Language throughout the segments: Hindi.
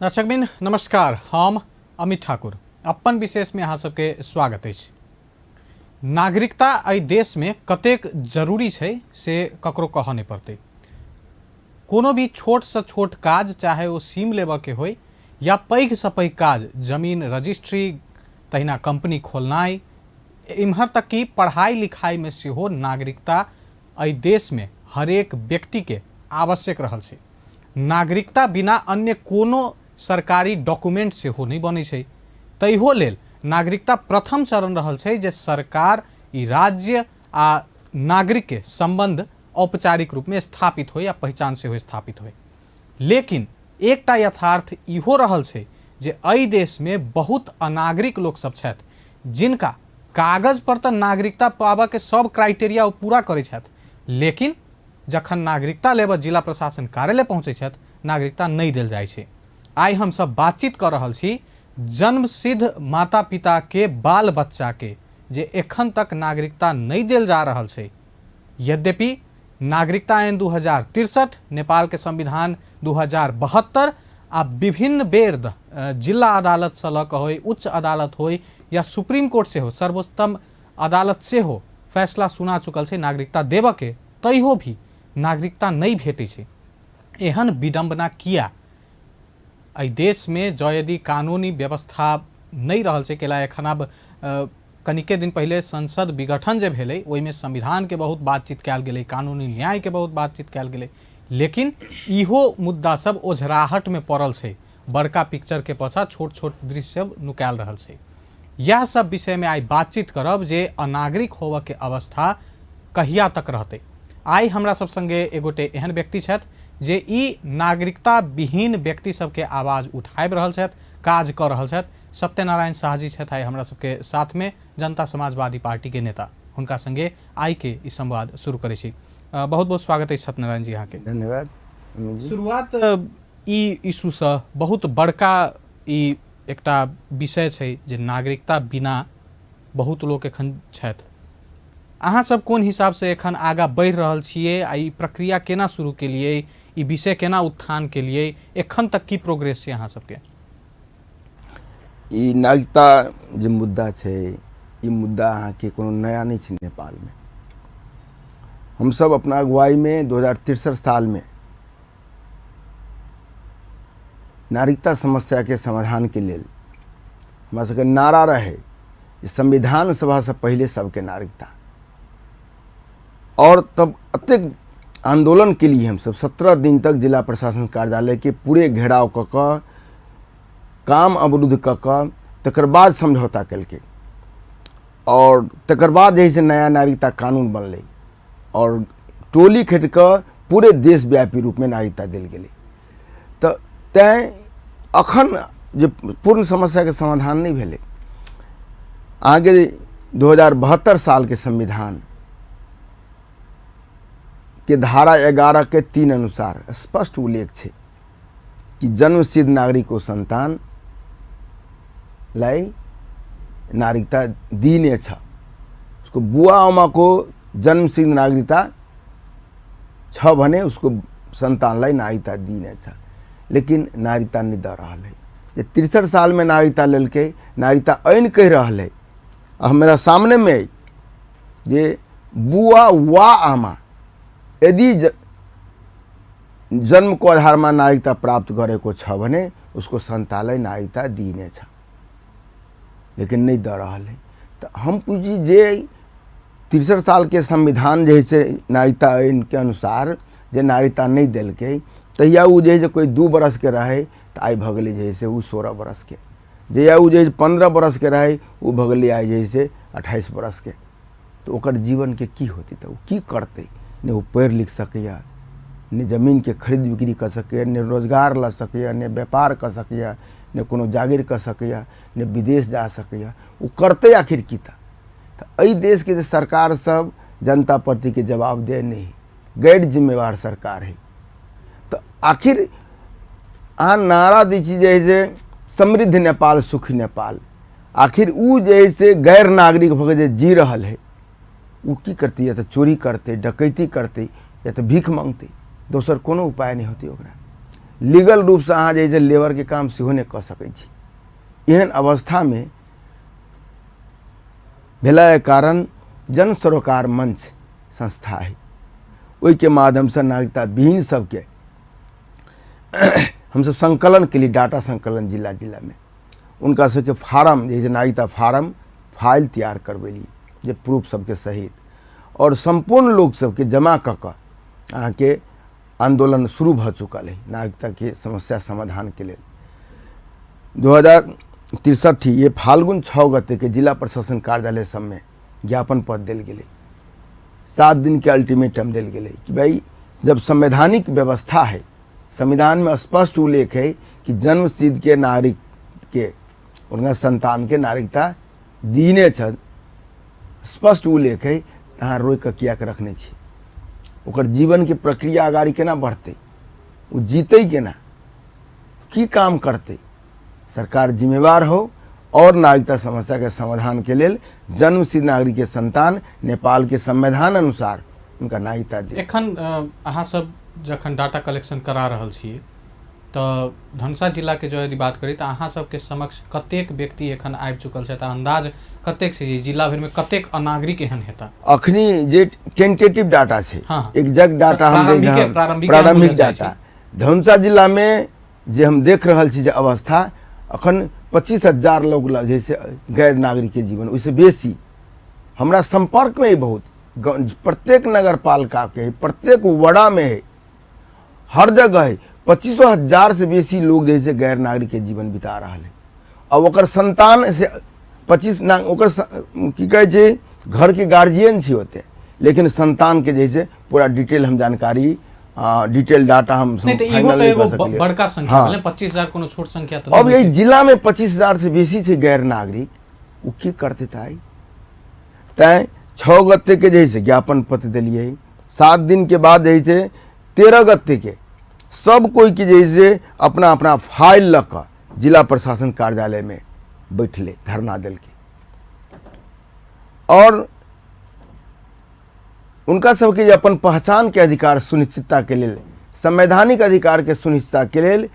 दर्शकबिन नमस्कार, हम अमित ठाकुर अपन विशेष में अहाँ सबके स्वागत अछि। नागरिकता एहि देश में कतेक जरूरी छै से ककरो कहऽ नहीं पड़तै। कोनो भी छोट से छोट काज, चाहे वो सिम लेबऽ के होय या पैघ से पैघ काज, जमीन रजिस्ट्री, तहिना कंपनी खोलनाइ, इम्हर तक कि पढ़ाई लिखाई में सेहो नागरिकता एहि देश में हरेक व्यक्ति के आवश्यक रहल छै। नागरिकता बिना अन्य कोनो सरकारी डॉक्यूमेंट सेहो नहीं बनै छै। तैहो लेल नागरिकता प्रथम चरण रहल छै जे सरकार ई राज्य आ नागरिक के संबंध औपचारिक रूप में स्थापित हो या पहचान से हो स्थापित हो। लेकिन एकटा यथार्थ इहो रहल छै जे एहि देश में बहुत अनागरिक लोक सब छथि जिनका कागज पर तऽ नागरिकता पाबऽ के सब क्राइटेरिया ओ पूरा करै छथि, लेकिन जखन नागरिकता लेबऽ जिला प्रशासन कार्यालय पहुँचे छथि, नागरिकता नहीं देल जाइ छै। आइ हम सब बातचीत कर रहल छी जन्मसिद्ध माता पिता के बाल बच्चा के जे एखन तक नागरिकता नहीं देल जा रहल छै। यद्यपि नागरिकता आइन 2063, नेपाल के संविधान 2072 आ विभिन्न बेर जिला अदालत से लऽ कऽ होय, उच्च अदालत होय या सुप्रीम कोर्ट से हो, सर्वोच्चतम अदालत से हो फैसला सुना चुकल छै नागरिकता देबऽ के, तैयो भी नागरिकता नहीं भेटै छै। एहन विडंबना किया? एहि देश में जँ यदि कानूनी व्यवस्था नहीं रहल छै, कैला एखन आब कनिके दिन पहले संसद विघटन जे भेलै ओहिमे संविधान के बहुत बातचीत कयल गेलै, कानूनी न्याय के बहुत बातचीत कयल गेलै, लेकिन इहो मुद्दा सब ओझराहट में पड़ल छै। बड़का पिक्चर के पाछा छोट छोट दृश्य सब नुकायल रहल छै। यह सब विषय में आइ बातचीत करब जे अनागरिक होबऽ के अवस्था कहिया तक रहतै। आइ हमरा सब संगे एगोटे एहन व्यक्ति छथि जे ई नागरिकता विहीन व्यक्ति सबके आवाज उठाबि रहल छथि, काज कऽ रहल छथि। सत्यनारायण शाह जी छथि आइ हमरा सबके साथ में, जनता समाजवादी पार्टी के नेता। हुनका संगे आइ के ई संवाद शुरू करै छी। बहुत बहुत स्वागत है सत्यनारायण जी, यहाँ के धन्यवाद। शुरुआत ई इशू से बहुत बड़का ई एकटा विषय छै जे नागरिकता बिना बहुत लोग एखन छथि। अहाँ सब कोन हिसाब से एखन आगा बढ़ि रहल छियै आ ई प्रक्रिया केना शुरू केलियै, ई विषय केना उत्थान केलियै, एखन तक की प्रोग्रेस छै अहाँ सबके? ई नागरिकता जे मुद्दा छै, ई मुद्दा अहाँके कोनो नया नहीं छै नेपाल में। हम सब अपना अगुवाई में 2063 साल में नागरिकता समस्या के समाधान के लेल हमरा सबके नारा रहे संविधान सभा से पहले सबके नागरिकता। और तब अत्यंत आंदोलन के लिए हम सब 17 दिन तक जिला प्रशासन कार्यालय के पूरे घेराव क क, काम अवरुद्ध क क, तकर बाद समझौता कलके और तकर बाद जैसे नया नागरिकता कानून बनले और टोली खट क पूरे देशव्यापी रूप में नागरिकता दिल गेलै। तो तैं अखन जे पूर्ण समस्या के समाधान नहीं भेले। आगे 2072 साल के संविधान के धारा 11 के 3 अनुसार स्पष्ट उल्लेख है कि जन्मसिद्ध नागरिक को संतान लाई नागरिकता दीने छ। उसको बुआ अमा को जन्मसिद्ध नागरिकता छ भने उसको संतान लाई नागरिकता दीने छ, लेकिन नागरिकता नहीं दे रहा है। जे 63 साल में नागरिकता लेलके, नागरिकता ऐन कह रहा है। अब मेरा सामने में जे बुआ वा आमा यदि जन्म को आधार में नागरिकता प्राप्त करे को छ भने उसको संतान नागरिकता दीने छ, लेकिन नहीं दे रहा है। तो हम पूछी जे 63 साल के संविधान जैसे नागरिकता आइन के अनुसार जे नागरिकता नहीं दिल के, तहिया वो जे कोई 2 बरस के रहे तो आई भगली जैसे वो 16 बरस के, जहिया वो जे 15 बरस के रहे वो भगली आई जैसे 28 बरस के। तो ओकर जीवन के की होती, तो की करते? ने वो पढ़ लिख सकिया, ने जमीन के खरीद बिक्री कर सके, ने रोजगार ला सकिया, ने व्यापार कर सकिया, ने कोनो जागीर कर सकिया, ने विदेश जा सकिया। वो करते आखिर की था? तो एहि देश के सरकार सब जनता प्रति के जवाब दे नहीं, गैर जिम्मेवार सरकार है। तो आखिर अहाँ नारा दी छी जैसे समृद्ध नेपाल सुखी नेपाल, आखिर वो जैसे गैर नागरिक भगे जी रहल है, वो की करती? या तो चोरी करते, डकैती करते, या तो भीख मांगते, दोसर कोनो उपाय नहीं होती ओकरा। लीगल रूप से अहाँ जैसे लेबर के काम सेहो नहीं कऽ सकै छी। एहन अवस्था में भेला के कारण जन सरोकार मंच संस्था है, ओहि के माध्यम से नागरिकता विहीन सबके हम सब संकलन के लिए डाटा संकलन जिला जिला में उनका सबके फार्म जैसे नागरिकता फार्म फाइल तैयार करवेली जे प्रूफ सबके सहित, और संपूर्ण लोग सबके जमा कऽ कऽ अहाँ के आंदोलन शुरू भ चुकल है नागरिकता के समस्या समाधान के लिए। 2063 ये फाल्गुन 6 गते के जिला प्रशासन कार्यालय सब में ज्ञापन पत्र दिल गए, 7 दिन के अल्टीमेटम दिल गए कि भाई जब संवैधानिक व्यवस्था है, संविधान में स्पष्ट उल्लेख है कि जन्म सिद्ध के नागरिक के उनका संतान के नागरिकता दीने छ, स्पष्ट उल्लेख है, तहाँ रोक के किया के रखने छी। ओकर जीवन के प्रक्रिया आगाड़ी केना बढ़ते, वो जीते केना, की काम करते। सरकार जिम्मेवार हो और नागरिकता समस्या के समाधान के लिए जन्मसिद्ध नागरिक के संतान नेपाल के संविधान अनुसार उनका नागरिकता दे। एखन अहाँ सब जखन डाटा कलेक्शन करा रहल छियै तऽ धनुषा जिला के जो यदि बात करी तऽ अहाँ सबके समक्ष कतेक व्यक्ति एखन आबि चुकल छै, अंदाज कतेक छै, जिला भर में कतेक अनागरिक एहन हेता? अखनी जे टेंटेटिव डाटा छै, हाँ। एग्जैक्ट डाटा हम प्रारंभिक डाटा धनुषा जिला में जे हम देख रहल छी जे अवस्था अखन 25,000 लोग जैसे गैर नागरिक के जीवन ओहिसे बेसी हमरा संपर्क में ही बहुत प्रत्येक नगर पालिका के प्रत्येक वड़ा में है, हर जगह है 25,000 से बेसी लोग जैसे गैर नागरिक के जीवन बिता रहा है। अब ओकर संतान से 25 की कहे छै घर के गार्जियन छी होते, लेकिन संतान के जैसे पूरा डिटेल हम जानकारी डिटेल डाटा हम बड़का संख्या भेलै 25,000 कोनो छोट संख्या तो अब यही जिला में 25,000 से बेसी छै गैर नागरिक, वो की करते ताई तैं 6 गते के जैसे ज्ञापन पत्र दिलिए, 7 दिन के बाद जैसे 13 गते के सब कोई के जैसे अपना अपना फाइल लक जिला प्रशासन कार्यालय में बैठले धरना दिल के, और उनका सबके अपन पहचान के अधिकार सुनिश्चितता के लिए, संवैधानिक अधिकार के सुनिश्चितता के लिए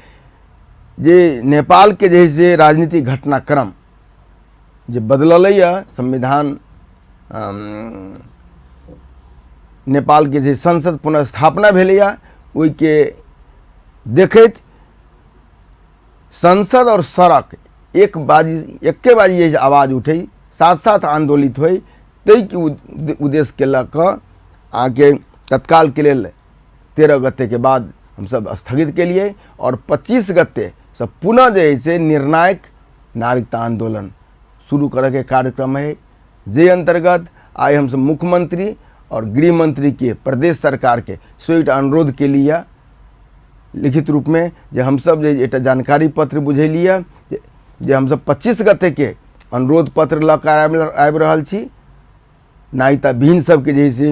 जे नेपाल के जैसे राजनीतिक घटनाक्रम जे बदलल संविधान नेपाल के जे संसद पुनर्स्थापना भेलैया ओहि के देखैत संसद और सड़क एके बाजी ये आवाज उठे, साथ साथ आंदोलित हुई, तई के उद्देश्य के लक आके तत्काल के लिए 13 गते के बाद हम सब स्थगित के लिए, और 25 गते सब पुनः जैसे निर्णायक नागरिकता आंदोलन शुरू करे के कार्यक्रम है, जे अंतर्गत आज हम सब मुख्यमंत्री और गृह मंत्री के प्रदेश सरकार के स्वीट अनुरोध के लिए लिखित रूप में जे हम सब एक जानकारी पत्र बुझेलिए जे हम सब 25 गते के अनुरोध पत्र लऽ कऽ आबि रहल छी नागरिकता विहीन सबके जैसे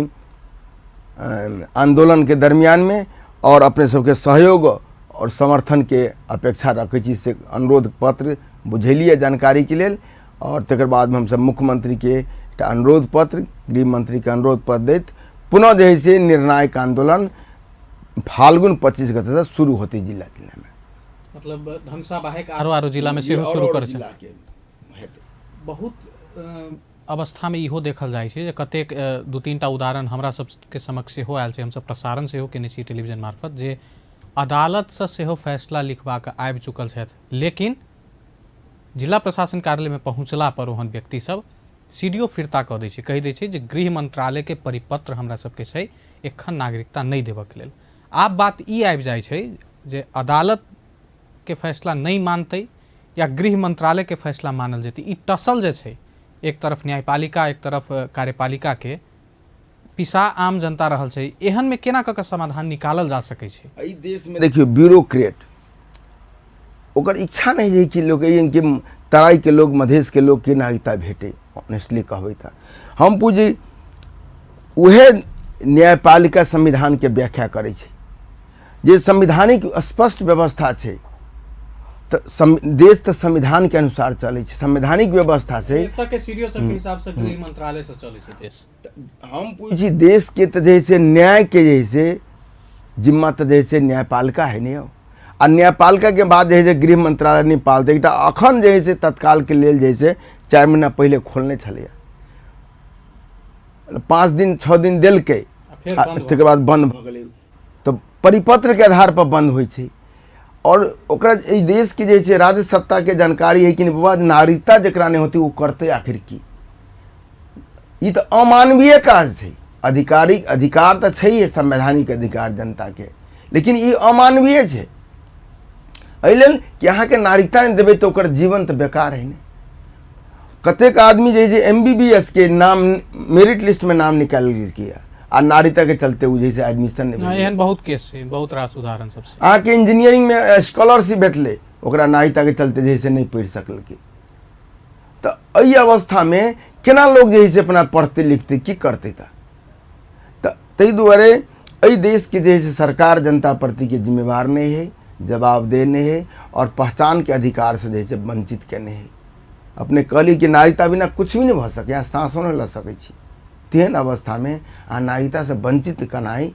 आंदोलन के दरमियान में, और अपने सबके सहयोग और समर्थन के अपेक्षा रखे छी से अनुरोध पत्र बुझेलिए जानकारी के लिए, और तकर बाद हम सब मुख्यमंत्री के अनुरोध पत्र गृह मंत्री के अनुरोध पत्र दैत पुनः जैसे निर्णायक आंदोलन फाल्गुन 25 गते से शुरू होती जिला जिला में, मतलब धनुषा बाहेक आरो जिला में सेहो शुरू करे छै। बहुत अवस्था में इहो देखल जाइ छै जे कतेक 2-3 टा उदाहरण हमरा सबके समक्ष सेहो आयल छै, हम सब प्रसारण सेहो केने छी टेलीविजन मार्फत, जे अदालत से सेहो फैसला लिखबा के आबि चुकल छथि, लेकिन जिला प्रशासन कार्यालय में पहुँचला पर ओहन व्यक्ति सब सीडीओ फिरता कऽ दै छै, कहि दै छै जे गृह मंत्रालय के परिपत्र हमरा सबके छै, एखन नागरिकता नहीं देबऽ के लेल। आब बात ई आबि जाइ छै जे अदालत के फैसला नहीं मानतै या गृह मंत्रालय के फैसला मानल जेतै, ई टसल जे छै एक तरफ न्यायपालिका एक तरफ कार्यपालिका के पिसा आम जनता रहल छै, एहन में केना कऽ समाधान निकालल जा सकै छै? एहि देश में देखियो ब्यूरोक्रेट ओकर इच्छा नहीं है कि लोग के तराई के लोग मधेश के लोग के नागरिकता भेटे, ऑनेस्टली कहबै तऽ हम पूछी उहे न्यायपालिका संविधान के व्याख्या करे छै, जे संवैधानिक स्पष्ट व्यवस्था छै, देश तो संविधान के अनुसार चले, संवैधानिक व्यवस्था से हिसाब से गृह मंत्रालय से चले छै देश। हम पूछी देश के तो जैसे न्याय के जैसे जिम्मा तो जैसे न्यायपालिका है नहीं, आ न्यायपालिका के बाद जे है से गृह मंत्रालय नेपाल एकटा अखन जे है से तत्काल के लेल जे है से 4 महीना पहले खोलने छलैया 5 दिन 6 दिन देलकै तकर बाद बंद भ गेलै तो परिपत्र के आधार पर बंद होइ छै और ओकरा ई देश के जे छै राज्य सत्ता के जानकारी है कि बाबा नागरिकता जकरा नहीं होती वो करते आखिर की ई तो अमानवीय काज छै अधिकार तो छै संवैधानिक अधिकार जनता के लेकिन ई अमानवीय छै एहि लेल कि अहाँ के नागरिकता नहीं देबै तो ओकर जीवन तो बेकार है ने कतेक आदमी जे MBBS के नाम मेरिट लिस्ट में नाम निकाल किया आ नागरिकता के चलते उ जैसे एडमिशन नहीं एहन बहुत केस है बहुत रास उदाहरण सबसे अहाँ के इंजीनियरिंग में स्कॉलरशिप भेटले ओकरा नागरिकता के चलते जैसे नहीं पढ़ सकल के तो एहि अवस्था में केना लोग जैसे अपना पढ़ते लिखते की करते ताहि दुआरे एहि देश के जैसे सरकार जनता प्रति के जिम्मेवार नहीं है जवाबदेह नहीं है और पहचान के अधिकार से जैसे वंचित केने है अपने कहली कि नागरिकता बिना कुछ भी नहीं भ सके यहाँ सांसों नहीं ल सकै छी तेहन अवस्था में अहाँ नागरिकता से वंचित कनाई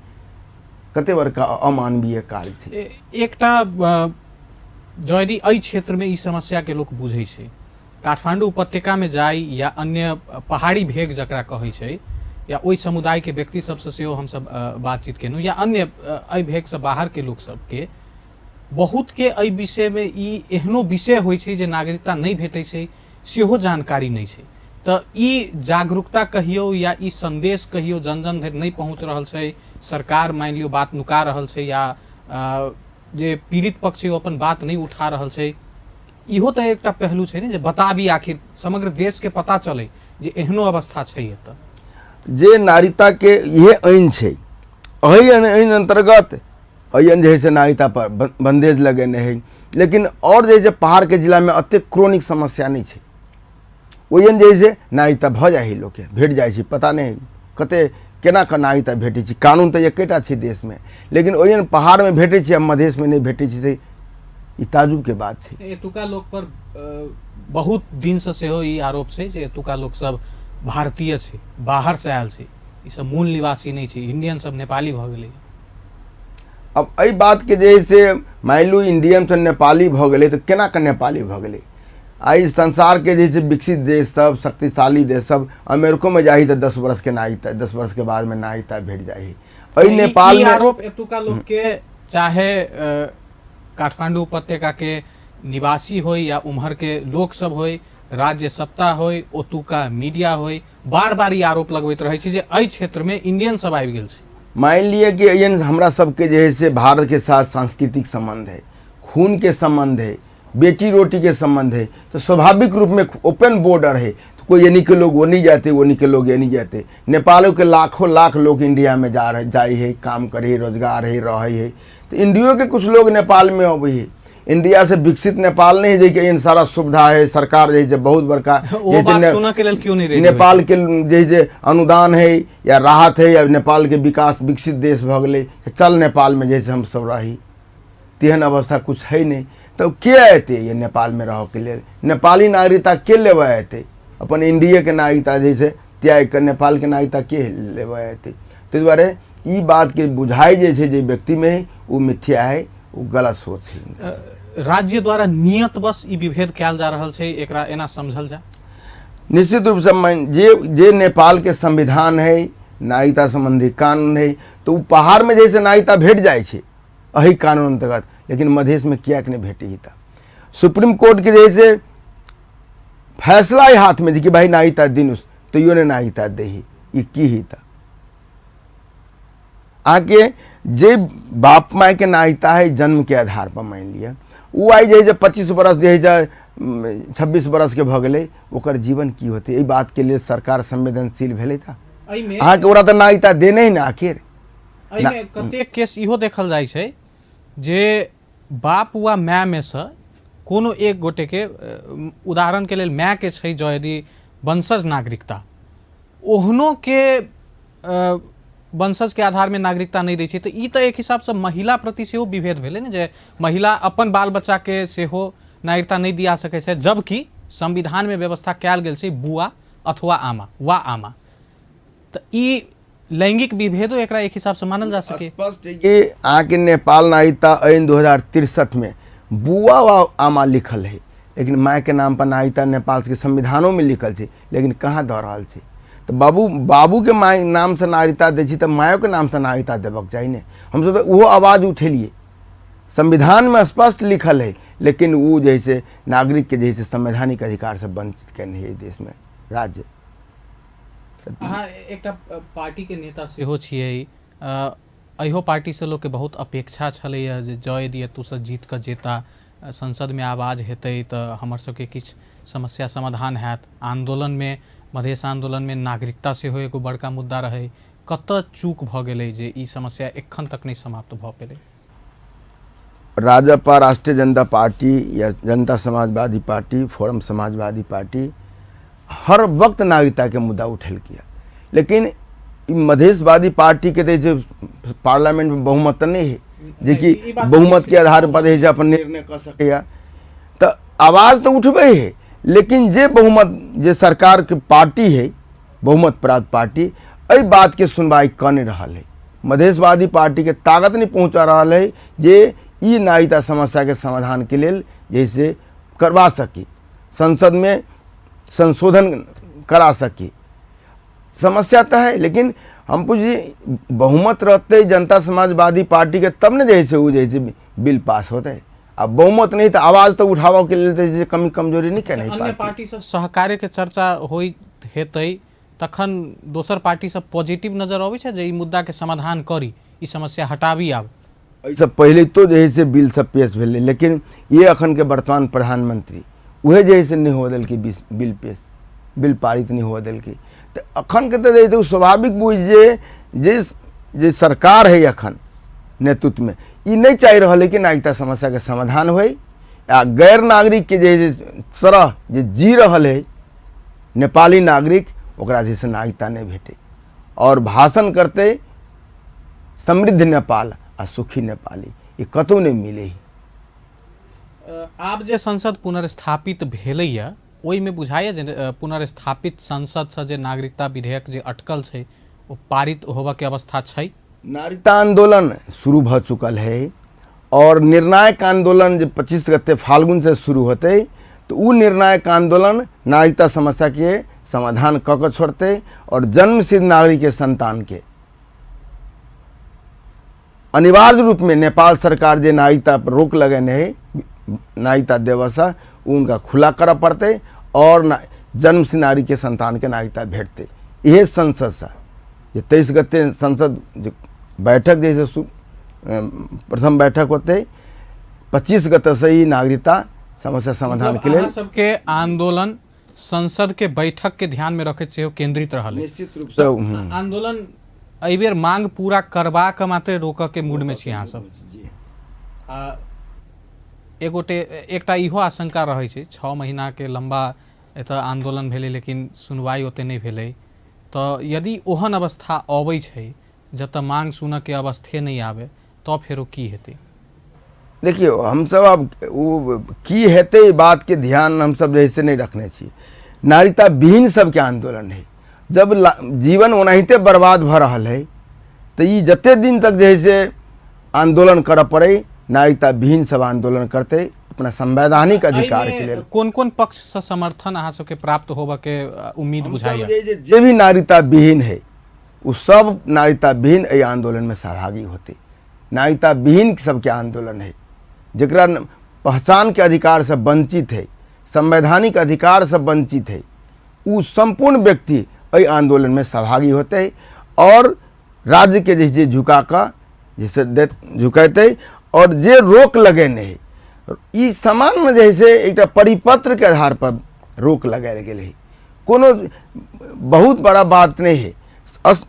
कते बड़का अमानवीय कार्य छै एकटा जयदी एहि क्षेत्र में ई समस्या के लोग बुझै छै काठमांडू उपत्यका में जाई या अन्य पहाड़ी भेग जकरा कहै छै या ओहि समुदाय के व्यक्ति सबसे सेहो हमसब बातचीत केलहुँ या अन्य एहि भेग से बाहर के लोग सबके बहुत के एहि विषय में ई एहनो विषय होइ छै जे नागरिकता नहीं भेटै छै सेहो जानकारी नहीं छै तो ई जागरूकता कहियो या ई संदेश कहियो जन जन धरि नहीं पहुँच रहल छै सरकार मान लियो बात नुका रहल छै या जे पीड़ित पक्ष छै अपन बात नहीं उठा रहल छै इहो तो एकटा पहलू छै ने जे बताबी आखिर समग्र देश के पता चले जे एहनो अवस्था छै एतऽ जे नागरिकता के इहे ऐन छै एहि ऐन अंतर्गत अयन जे है से नागरिकता पर बंदेज लगेने है लेकिन और जे पहाड़ के जिला में अत्ते क्रोनिक समस्या नहीं छै ओहन जे से नागरिकता भ जाइ लोग के भेट जाइ छै पता नहीं कते केना के नागरिकता भेटै छै कानून तो एकेटा छै देश में लेकिन ओहन पहाड़ में भेटै छै मधेश में नहीं भेटै छै ई ताजुब के बात छै एतुका लोग पर बहुत दिन से सेहो ई आरोप छै जे एतुका लोग सब भारतीय छै बाहर से आयल छै ई सब मूल निवासी नहीं छै इंडियन सब नेपाली भ गेलै अब एहि बात के जे से मान लू इंडियन से नेपाली भ गेलै तो केना के नेपाली भ गेलै आई संसार के जैसे विकसित देश सब शक्तिशाली देश सब अमेरिको में जाही तो 10 वर्ष के नागरिकता 10 वर्ष के बाद में नागरिकता भेट जाही एहि नेपाल में आरोप एतुका लोग के चाहे काठमांडू उपत्यका के निवासी हो या उम्हर के लोग सब हो राज्य सत्ता हो ओतुका मीडिया हो बार बार ई आरोप लगबैत रहे छै जे एहि क्षेत्र में इंडियन सब आबि गेल छै मान लिए कि एहन हमरा सबके जे है से भारत के साथ सांस्कृतिक संबंध है खून के संबंध है बेटी रोटी के संबंध है तो स्वाभाविक रूप में ओपन बॉर्डर है तो कोई यानी के लोग वो नहीं जाते वो नहीं के लोग ये नहीं जाते नेपालों के लाखों लाख लोग इंडिया में जाए है काम करे रोजगार है रहे है तो इंडिया के कुछ लोग नेपाल में अबे है इंडिया से विकसित नेपाल नहीं है कि इन सारा सुविधा है सरकार जैसे बहुत बड़का नेपाल के जैसे अनुदान है या राहत है या नेपाल के विकास विकसित देश भ गए चल नेपाल में जैसे हम सब रही तेहन अवस्था कुछ है नहीं तो के अयते ये नेपाल में रह के लिए नेपाली नागरिकता के लेवे अयते अपन इंडिया के नागरिकता जैसे त्याग कर नेपाल के नागरिकता के लेवे अयते ताहि दुआरे ई बात के बुझाई जे व्यक्ति में है वो मिथ्या है वो गलत सोच है राज्य द्वारा नियत बस ई विभेद कैल जा रहल छै एकरा एना समझल जा निश्चित रूप से जे नेपाल के संविधान है नागरिकता संबंधी कानून है तो वो पहाड़ में जैसे नागरिकता भेट जाए छै अही कानून अंतर्गत लेकिन मधेश में किया नहीं भेटी ही था सुप्रीम कोर्ट के जैसे फैसला ही हाथ में कि भाई नागरिकता दिन तो यो ने नागरिकता दे ही ये की ही था आगे जे बाप माई के नागरिकता है जन्म के आधार पर मान लिया वो आई जे 25 बरस जे 26 बरस के भ गए ओकर जीवन की होते यही बात के लिए सरकार संवेदनशील भेले था अहाँ के ओरा तो नागरिकता देने ही ना आखिर कतेक केस इहो देखल जाइ छै जे बाप वा माय में से कोनो एक गोटे के उदाहरण के लेल माय के छै जो यदि वंशज नागरिकता ओहनो के वंशज के आधार में नागरिकता नहीं दै छै तो ई तो एक हिसाब से महिला प्रति सेहो विभेद भेलै ने जे महिला अपन बाल बच्चा के सेहो नागरिकता नहीं दिया सकै छै जबकि संविधान में व्यवस्था कैल गेल छै बुआ अथवा आमा वा आमा तो ई लैंगिक विभेदो एकरा एक हिसाब से मानल जा सके। स्पष्ट है कि आके नेपाल नागरिकता ऐन 2063 में बुआ व आमा लिखल है, लेकिन माय के नाम पर नागरिकता नेपाल के संविधानों में लिखल है, लेकिन कहाँ दऽ रहल छै। तो बाबू के माय नाम से नागरिकता दै छी तो मायो के नाम से नागरिकता देबक चाही ने। हम सब वो आवाज़ उठेलिए, संविधान में स्पष्ट लिखल है, लेकिन वो जैसे नागरिक के जैसे संवैधानिक अधिकार से वंचित केने है देश में राज्य। अहाँ एकटा पार्टी के नेता सेहो छियै, अहियो पार्टी से लोग के बहुत अपेक्षा छलैया जे जय यदि एतुसँ जीत कऽ जेता, संसद में आवाज हेतै तऽ हमर सबके किछु समस्या समाधान हैत। आंदोलन में, मधेश आंदोलन में नागरिकता सेहो एगो बड़का मुद्दा रहै। कतऽ चूक भऽ गेलै जे ई समस्या एखन तक नहीं समाप्त भऽ पेलै? राजपा, राष्ट्रीय जनता पार्टी या Janata Samajwadi Party, Forum Samajwadi Party हर वक्त नागरिकता के मुद्दा उठेल किया, लेकिन मधेशवादी पार्टी के जो पार्लियामेंट में बहुमत नहीं है, जे कि बहुमत के आधार पर अपन निर्णय कर सके, तो आवाज़ तो उठबे है, लेकिन जे बहुमत जे सरकार के पार्टी है, बहुमत प्राप्त पार्टी, एहि बात के सुनवाई कर नहीं रहा है। मधेशवादी पार्टी के ताकत नहीं पहुँचा रहा है जे ई नागरिकता समस्या के समाधान के लिए जैसे करवा सकी, संसद में संशोधन करा सकी। समस्या तो है, लेकिन हम पूछिए बहुमत रहते जनता समाजवादी पार्टी के तब न जैसे वो जैसे बिल पास होते है। अब बहुमत नहीं तो आवाज़ तो उठावा के लिए कमी कमजोरी नहीं कहने। अन्य पार्टी सब सहकार्य के चर्चा होइत हेतै तखन दोसर पार्टी सब पॉजिटिव नजर आबै छै जे ई मुद्दा के समाधान करी, ई समस्या हटाबी। आब ऐसा पहले तो जैसे बिल सब पेश भेलै, लेकिन ये अखन के वर्तमान प्रधानमंत्री वह जैसे नहीं हो दिल के बिल पारित नहीं हो दिल के, तो अखन के तो जैसे स्वाभाविक बुझे जे सरकार है अखन नेतृत्व में ये नहीं चाह रहा है कि नागरिकता समस्या के समाधान हो, या गैर नागरिक के जैसे सरह जे जी रहा है नेपाली नागरिक ओकरा जैसे नागरिकता नहीं भेटे, और भाषण करते समृद्ध नेपाल आ सुखी नेपाली ये कतौ नहीं मिले ही। आब जे संसद पुनर्स्थापित भेलैया ओहिमे बुझाइए जे पुनर्स्थापित संसद से जे नागरिकता विधेयक जे अटकल छै वो पारित होबा के अवस्था छै। नागरिकता आंदोलन शुरू भ चुकल है, और निर्णायक आंदोलन जो 25 गते फाल्गुन से शुरू होते, तो वो निर्णायक आंदोलन नागरिकता समस्या के समाधान क के छोड़ते, और जन्मसिद्ध नागरिक के संतान के अनिवार्य रूप में नेपाल सरकार जे नागरिकता पर रोक लगेने है नागरिकता दिवस उनका खुला कर पड़ते, और जन्मसिद्ध नागरिक के संतान के नागरिकता भेटते। यह संसद सा ये 23 गते संसद बैठक जैसे प्रथम बैठक होते, 25 गते से ही नागरिकता समस्या समाधान के लिए सबके आंदोलन संसद के बैठक के ध्यान में रखे से केंद्रित रहा। निश्चित रूप से आंदोलन एहिबेर मांग पूरा करबा के मात्र रोक के मूड में छी अहाँ सब। एकटा इहो आशंका रहे छै 6 महीना के लंबा एतऽ आंदोलन भेलै लेकिन सुनवाई ओते नहीं भेलै, तो यदि ओहन अवस्था अबै छै जतऽ मांग सुनऽ के अवस्थे नहीं आवे तो फेरो की हेतै? देखिए हम सब अब वो की हेतै बात के ध्यान हम सब जैसे नहीं रखने छी। नागरिकता विहीन सबके आंदोलन है, जब जीवन ओनाहिते बर्बाद भ रहा है तो ये जते दिन तक जैसे आंदोलन कर पड़े, नागरिकता विहीन सब आंदोलन करते अपना संवैधानिक अधिकार के लिए। कौन कौन पक्ष से समर्थन अहाँ सबके प्राप्त होबा के उम्मीद बुझाइए? जे भी नागरिकता विहीन है वो सब नागरिकता विहीन ए आंदोलन में सहभागी होते। नागरिकता विहीन सबके आंदोलन है, जकरा पहचान के अधिकार से वंचित है, संवैधानिक अधिकार से वंचित है, वो संपूर्ण व्यक्ति ए आंदोलन में सहभागी होते हैं, और राज्य के जैसे झुका का जैसे झुकते, और जे रोक लगे नहीं ई समान में जैसे एक परिपत्र के आधार पर रोक लगाए गए है, कोनो बहुत बड़ा बात नहीं है।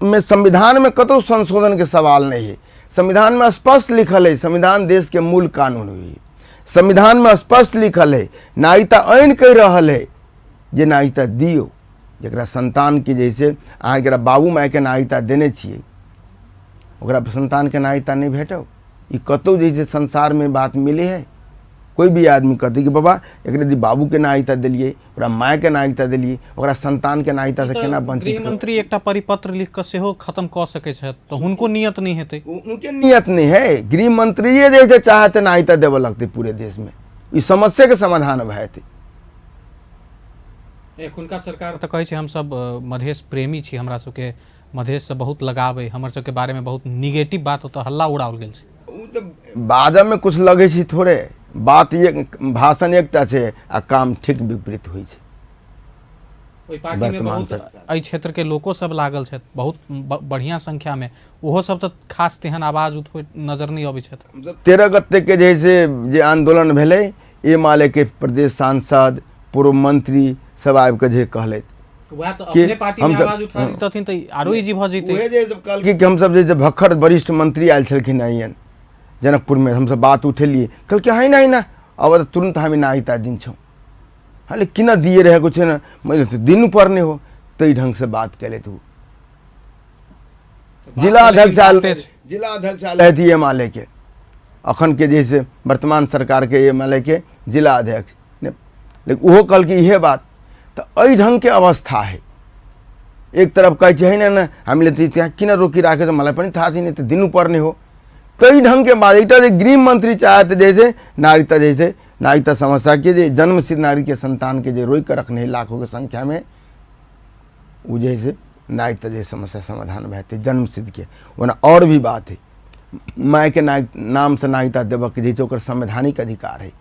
में संविधान में कतो संशोधन के सवाल नहीं है, संविधान में स्पष्ट लिखल है, संविधान देश के मूल कानून हुई, संविधान में स्पष्ट लिखल है, नागरिकता ऐन कह रहा है जे नागरिकता दियो, जरा संतान के जैसे अहाँ बाबू माय के नागरिकता देने छिए, ओकरा संतान के नागरिकता नहीं भेटो, ई कतो जैसे संसार में बात मिली है? कोई भी आदमी कहते कि बाबा एक यदि बाबू के नागरिकता दिलिए, ओकरा माय के नागरिकता दिलिए, ओकरा संतान के नागरिकता से केना वंचित गृह मंत्री एकटा परिपत्र लिख कऽ सेहो खत्म कऽ सकै छथि, तऽ हुनको नियत नहीं हेतै। उनके नियत नहीं है, गृह मंत्रिये जैसे चाहते नागरिकता देवे लगते पूरे देश में, इस समस्या के समाधान भए। एखुनका सरकार तऽ कहै छै हमसब मधेश प्रेमी छी, हमरा सबके मधेश से बहुत लगाव है, हमर सबके बारे में बहुत निगेटिव बात होता हल्ला उड़ाओल गेल छै। उ तऽ बाजऽ में कुछ लगे छै थोड़े, बात एक भाषण एकटा छै आ काम ठीक विपरीत होइ छै। ओहि पार्टी में बहुत एहि क्षेत्र के लोको सब लागल छथि, बहुत बढ़िया संख्या में, ओहो सब तऽ खास तेहन आवाज उठबैत नजर नहीं अबै छथि। 13 गते के जे आंदोलन भेलै, ए माले के प्रदेश सांसद, पूर्व मंत्री सब आबि के जे कहलथि, वह तो अपने पार्टी में आवाज उठा देथिन तऽ आरो इजी भऽ जैतै। उहे जे सब कहलखिन कि हमसब जे भक्खर वरिष्ठ मंत्री आयल छलखिन आइयन जनकपुर में, हमसब बात उठेलिए, कहलकै है ना अब तो तुरंत हमें नागरिकता दिन छौ, हाले किना दिए रहे कुछ ना, मैं तो दिन पर नहीं हो, तई ढंग से बात कैले तू। जिला अध्यक्ष आल थी एमएलए के, अखन के जैसे वर्तमान सरकार के एमएलए के जिला अध्यक्ष, लेकिन वो कल की यह बात, तो एहि ढंग के अवस्था है। एक तरफ कहे है ना हमें किन रोकी राखे तो मलाई पनि थाहा छैन, तो दिनु पर्ने हो, तई ढंग के बाद एक गृह मंत्री चाहते जैसे नागरिकता समस्या के जे जन्मसिद्ध नागरिक के संतान के जे रोक कर रखने लाखों के संख्या में, वो जैसे नागरिकता जैसे समस्या समाधान भए जन्मसिद्ध के। ओना और भी बात है, माय के नाम से नागरिकता देवक के जैसे ओकर संवैधानिक अधिकार है।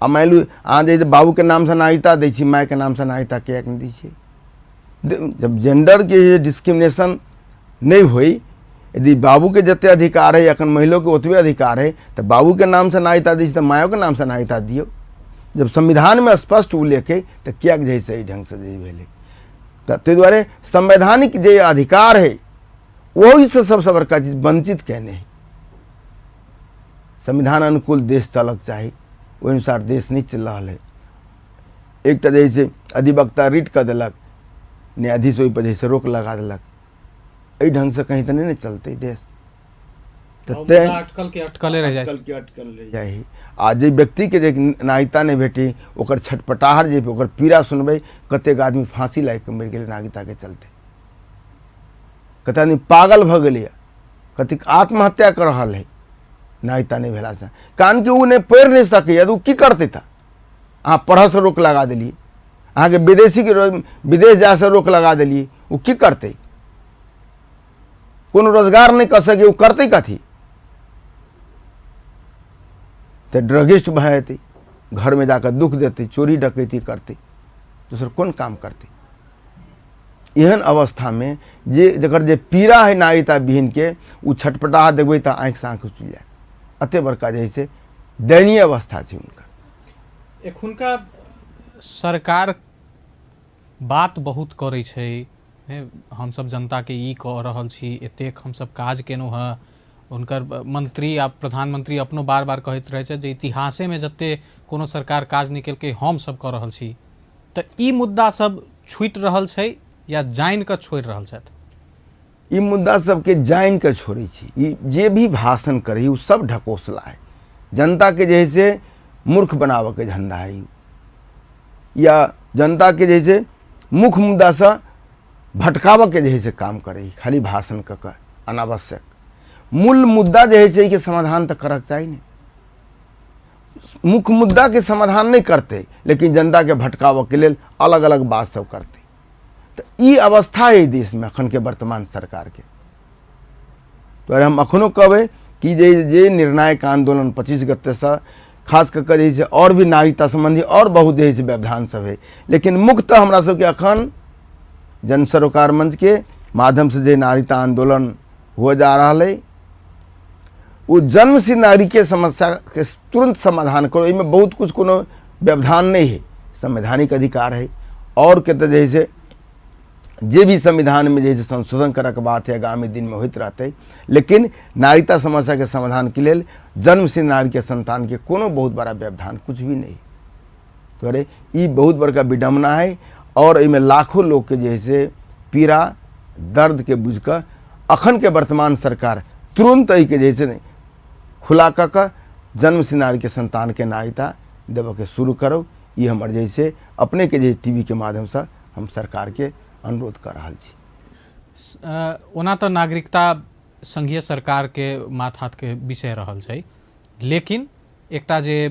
अब मान लू अहाँ जैसे बाबू के नाम से नागरिकता दै छी, माय के नाम से नागरिकता किएक नहीं दै छियै? जब जेंडर के डिस्क्रिमिनेशन नहीं हुई, यदि बाबू के जते अधिकार है, अखन महिलों के ओतबे अधिकार है, तो बाबू के नाम से नागरिकता दी तो मायों के नाम से नागरिकता दियो। जब संविधान में स्पष्ट उल्लेख है तो क्या जैसे ही ढंग से भेले, ताहि दुआरे संवैधानिक जे अधिकार है वही से सबसे बड़का चीज वंचित कहने है। संविधान अनुकूल देश चलक चाहिए, वही अनुसार देश नहीं चल रहा है। एक जैसे अधिवक्ता रिट कर दिलक, न्यायाधीश वही पर जैसे रोक लगा दिलक, एहि ढंग से कहीं तो नहीं चलते देश, अटकले रह जाए। आज जे व्यक्ति के जे नागरिकता नहीं भेटी, ओकर छटपटाहट जे ओकर पीड़ा सुनबे, कतेक आदमी फांसी लाग के मर गए नागरिकता के चलते, कतेक आदमी पागल भ गए, कतेक आत्महत्या कर रहा है नागरिकता नहीं भेला से, कारण कि वो नहीं पढ़ नहीं सके, तो की करते था? अहाँ पढ़ से रोक लगा दिलिए, अहाँ के विदेशी के विदेश जा से रोक लगा दिलिए, वो की करते? कोनो रोजगार नहीं कर सके, वो करते कथी? तो ड्रगिस्ट भयती, घर में जाकर दुख देते, चोरी डकैती करते, दूसर कौन काम करते? एहन अवस्था में जे जकर जे पीड़ा है नागरिकता विहीन के, वो छटपटा देवे तो आँख से आँख उचल जाए, अते बड़का जैसे दयनीय अवस्था है उनका। एखुनका सरकार बात बहुत करे छै, हम सब जनता के ई कह रहल छी, एतेक हम सब काज केनौ है, उनकर मंत्री आ प्रधानमंत्री अपनो बार बार कहते रहे जे इतिहासे में जते कोनो सरकार काज नहीं केलकै हम सब कर रहल छी, तऽ ई मुद्दा सब छूट रहल छै या जान के छोड़ रहल छथि? ई मुद्दा सबके जान के छोड़े छी, ई जे भी भाषण करे वो सब ढकोसला है, जनता के जैसे मूर्ख बनावे के धंधा है, या जनता के जैसे मुख्य मुद्दा से भटकाव के जैसे काम करे, खाली भाषण क अनावश्यक। मूल मुद्दा जैसे के समाधान तो करक चाहिए नहीं, मुख्य मुद्दा के समाधान नहीं करते, लेकिन जनता के भटकाव के लिए अलग अलग बात सब करते। तो ई अवस्था है देश में अखन के वर्तमान सरकार के। तो हम अखनो कहबे कि जे निर्णायक आंदोलन 25 गते से खास करके जैसे और भी नागरिकता संबंधी और बहुत जैसे व्यवधान सब है, लेकिन मुख्यतः हमरा सबके अखन जन सरोकार मंच के माध्यम से जे नागरिकता आंदोलन हो जा रहा है, वो जन्मसिद्ध नागरिक के समस्या के तुरंत समाधान करो। इनमें बहुत कुछ कोनो व्यवधान नहीं है, संवैधानिक अधिकार है, और कहते जैसे जे भी संविधान में जैसे संशोधन करक बात है आगामी दिन में होते रहते, लेकिन नागरिकता समस्या के समाधान के लिए जन्मसिद्ध नागरिक के संतान के कोनो बहुत बड़ा व्यवधान कुछ भी नहीं। तो अरे ये बहुत बड़का विडम्बना है, और इनमें लाखों लोग के जैसे पीड़ा दर्द के बुझ कर अखन के वर्तमान सरकार तुरंत ही के जैसे नहीं खुला कर जन्मसिद्ध नागरिक के संतान के नागरिकता देवे के शुरू करो। ये हमारे जैसे अपने के जे टीवी के माध्यम से हम सरकार के अनुरोध कर रहा छी। ओना तो नागरिकता संघीय सरकार के माथ हाथ के विषय रहल छै, लेकिन एकटा जे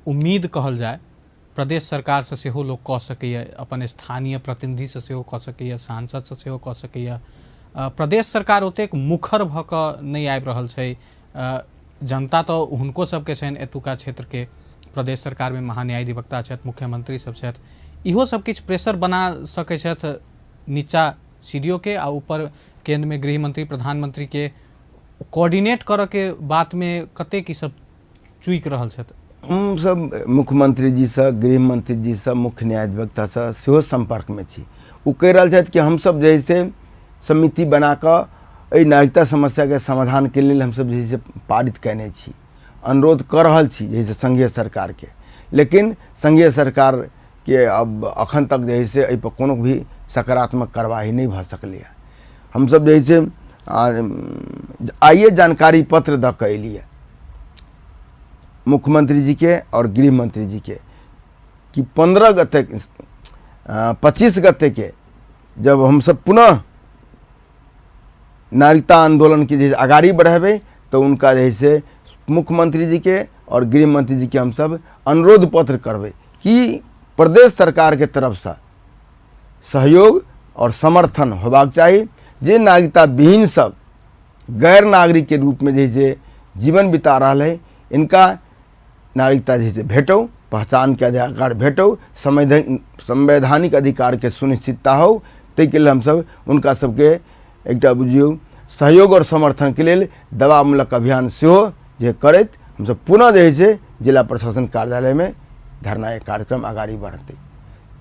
उम्मीद कहल जाए प्रदेश सरकार से सेहो लोग कह सकैए, अपन स्थानीय प्रतिनिधि से सेहो कह सकैए, सांसद से सेहो कह सकैए, प्रदेश सरकार ओतेक मुखर भऽ कऽ नहीं आबि रहल छै। जनता तो हुनको सबके छनि, एतुका क्षेत्र के प्रदेश सरकार में महान्यायाधिवक्ता छथि, मुख्यमंत्री सब छथि, इहो सब किछु प्रेशर बना सकै छथि नीचा सीडीओ के आ ऊपर केंद्र में गृह मंत्री प्रधानमंत्री के कोऑर्डिनेट करऽ के बात में कतेक ई सब चूक रहल छथि। हम सब मुख्यमंत्री जी से, गृह मंत्री जी से, मुख्य न्यायाधिवक्ता से सेहो संपर्क में छी। वो कह रहा छथि कि हम सब जैसे समिति बना कऽ नागरिकता समस्या के समाधान के लिए हम सब जैसे पारित कने छी, अनुरोध कर रहल छी जैसे संघीय सरकार के, लेकिन संघीय सरकार के अब अखन तक जैसे एहि पर कोनो भी सकारात्मक कार्रवाई नहीं भ सकलै है। हम सब जैसे आइए जानकारी पत्र द के एलिए मुख्यमंत्री जी के और गृह मंत्री जी के कि 15 गते 25 गते के जब हम सब पुनः नागरिकता आंदोलन के जैसे आगाड़ी बढ़ेबे तो उनका जैसे मुख्यमंत्री जी के और गृह मंत्री जी के हम सब अनुरोध पत्र करबे कि प्रदेश सरकार के तरफ से सहयोग और समर्थन होबाक चाहिए। जे नागरिकता विहीन सब गैर नागरिक के रूप में जैसे जीवन बिता रहा है, इनका नागरिकता जैसे भेटो, पहचान के अधिकार भेटो, संवैधानिक अधिकार के सुनिश्चितता हो, ताहि के लिए हम सब उनका सबके एक बुझियो सहयोग और समर्थन के लिए दबावमूलक अभियान सेहो जे करैत हम सब पुनः जैसे जिला प्रशासन कार्यालय में धरना एक कार्यक्रम आगाड़ी बढ़ते।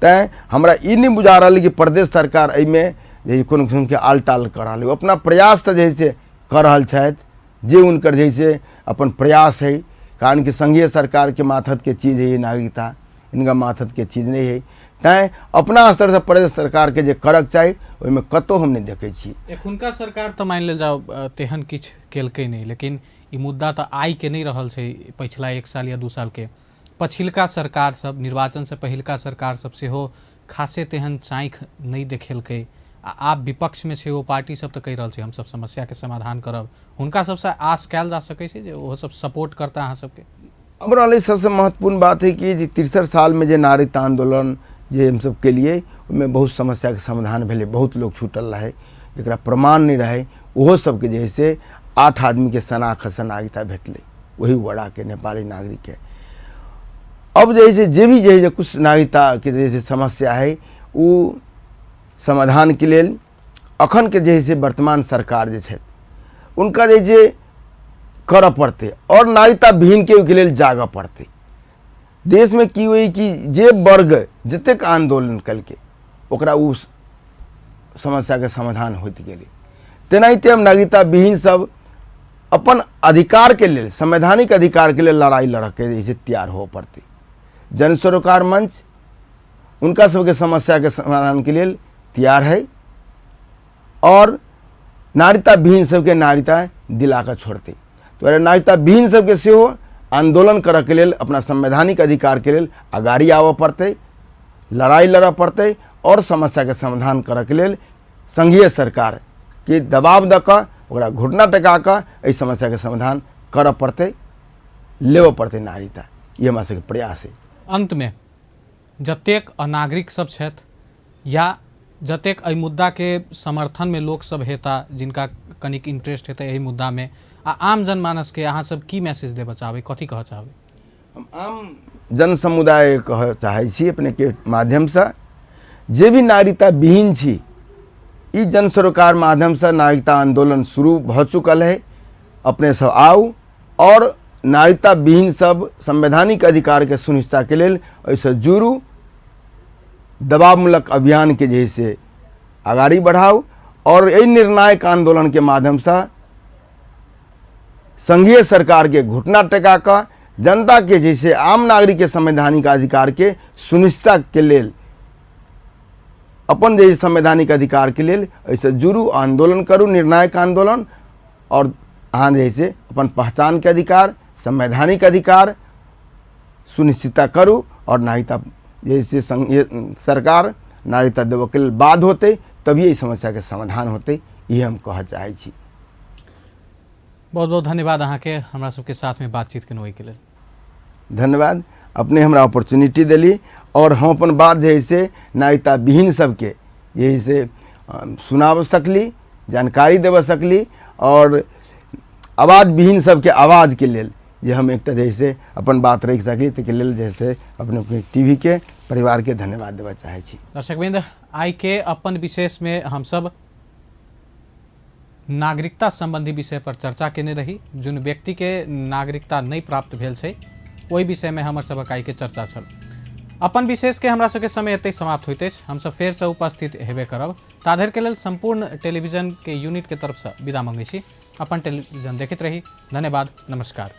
तैं हमरा ई नहीं बुझा रहा कि प्रदेश सरकार एहिमे जे कोनो किस्म के आल टाल कर रहा है, अपना प्रयास से जैसे कर रहा छथि, जे उनकर जैसे अपन प्रयास है। कारण कि संघीय सरकार के माथत के चीज़ है ये नागरिकता, इनका माथत के चीज़ नहीं है। तैं अपना स्तर से प्रदेश सरकार के जे करक चाहिए ओहिमे कतौ हम नहीं देखे छी। एखुनका सरकार तो मान ले जाओ तेहन किछ केलकै नहीं, लेकिन ई मुद्दा तो आई के नहीं रहल छै पिछला 1 साल या 2 साल के। पछिलका सरकार सब, निर्वाचन से पहिलका सरकार सब सेहो खासे तेहन चाँख नहीं देखेलकै। आप विपक्ष में छे, वो पार्टी सब तो कह रहा है हम सब समस्या के समाधान करब, हुनका सबसे आस कयल जा सकै छै जे वो सब सपोर्ट करता अहाँ सबके। अब रहा सबसे महत्वपूर्ण बात है कि 63 साल में जो नागरिकता आंदोलन जे हम सब के लिए उनमें बहुत समस्या के समाधान भेले, बहुत लोग छूटल रहे, जरा प्रमाण नहीं रहे, वो सबके जैसे 8 आदमी के शनाख्त से नागरिकता भेटले, वही वड़ा के नेपाली नागरिक के। अब जैसे जे भी जैसे कुछ नागरिकता के जैसे समस्या है वो समाधान के लिए अखन के जैसे वर्तमान सरकार जे है उनका जैसे कर पड़ते और नागरिकता विहीन के लिए जाग पड़ते। देश में की हुई कि जे वर्ग जतेक आंदोलन करके ओकरा उस समस्या के समाधान होते गेले, तेनाहिते हम नागरिकता विहीन सब अपन अधिकार के लिए, संवैधानिक अधिकार के लिए लड़ाई लड़ के जैसे तैयार हो पड़ते। जन सरोकार मंच उनका सबके समस्या के समाधान के लिए तैयार है और नागरिकता विहीन सबके नागरिकता दिला कर छोड़ते। तो नागरिकता विहीन सबके सेहो आंदोलन करे के लिए, अपना संवैधानिक अधिकार के लिए आगाड़ी आवे पड़ते, लड़ाई लड़ पड़ते और समस्या के समाधान करे के लिए संघीय सरकार के दबाव द के घुटना टेका के समस्या के समाधान कर पड़ते, लेव पड़ते नागरिकता। ये हमारा सबके प्रयास है। अंत में जतेक अनागरिक सब छथि या जतेक एहि मुद्दा के समर्थन में लोग सब हेता, जिनका कनिक इंटरेस्ट हेतै एहि मुद्दा में, आ आम जनमानस के अहाँ सब की मैसेज देबऽ चाहबै, कथी कहऽ चाहबै? हम आम जन समुदाय कह चाहे छी अपने के माध्यम से, जे भी नागरिकता विहीन छी, ई जन सरोकार माध्यम से नागरिकता आंदोलन शुरू भ चुकल है। अपने सब आओ और नागरिकता विहीन सब संवैधानिक अधिकार के सुनिश्चितता के लिए ऐसे जुड़ू, दबावमूलक अभियान के जैसे आगाड़ी बढ़ाओ और यही निर्णायक आंदोलन के माध्यम से संघीय सरकार के घुटना टेका का जनता के जैसे आम नागरिक के संवैधानिक अधिकार के सुनिश्चितता के लिए, अपन जैसे संवैधानिक अधिकार के लिए ऐसे जुड़ू, आंदोलन करूँ, निर्णायक आंदोलन, और अहाँ जैसे अपन पहचान के अधिकार, संवैधानिक अधिकार सुनिश्चितता करू और नागरिकता जैसे सरकार नागरिकता देवे के लेल बाध्य होते तभी ये समस्या के समाधान होते, ये हम कह चाहे छी। बहुत बहुत धन्यवाद अहाँ के हमरा सबके साथ में बातचीत केने के लेल। धन्यवाद, अपने हमरा अपॉर्चुनिटी दिली और हम अपन बात जे है से नागरिकता विहीन सबके जे है से सुनाब सकली, जानकारी देव सकली और आवाज़ विहीन सबके आवाज़ के लेल जे हम एक जैसे अपन बात रख सकली तो लेल जैसे अपने टीवी के परिवार के धन्यवाद देवा चाहे छी। दर्शकवृंद, आई के अपन विशेष में हम सब नागरिकता संबंधी विषय पर चर्चा केने रही। जोन व्यक्ति के नागरिकता नहीं प्राप्त भेल छै ओहि विषय में हमर सबक आई के चर्चा छल। अपन विशेष के हमरा सबके समय एतै समाप्त होइत अछि। हम सब फेर से उपस्थित हेबे करब। ताधर के लेल संपूर्ण टेलीविजन के यूनिट के तरफ से विदा मंगै छी। अपन टेलीविजन देखैत रही। धन्यवाद, नमस्कार।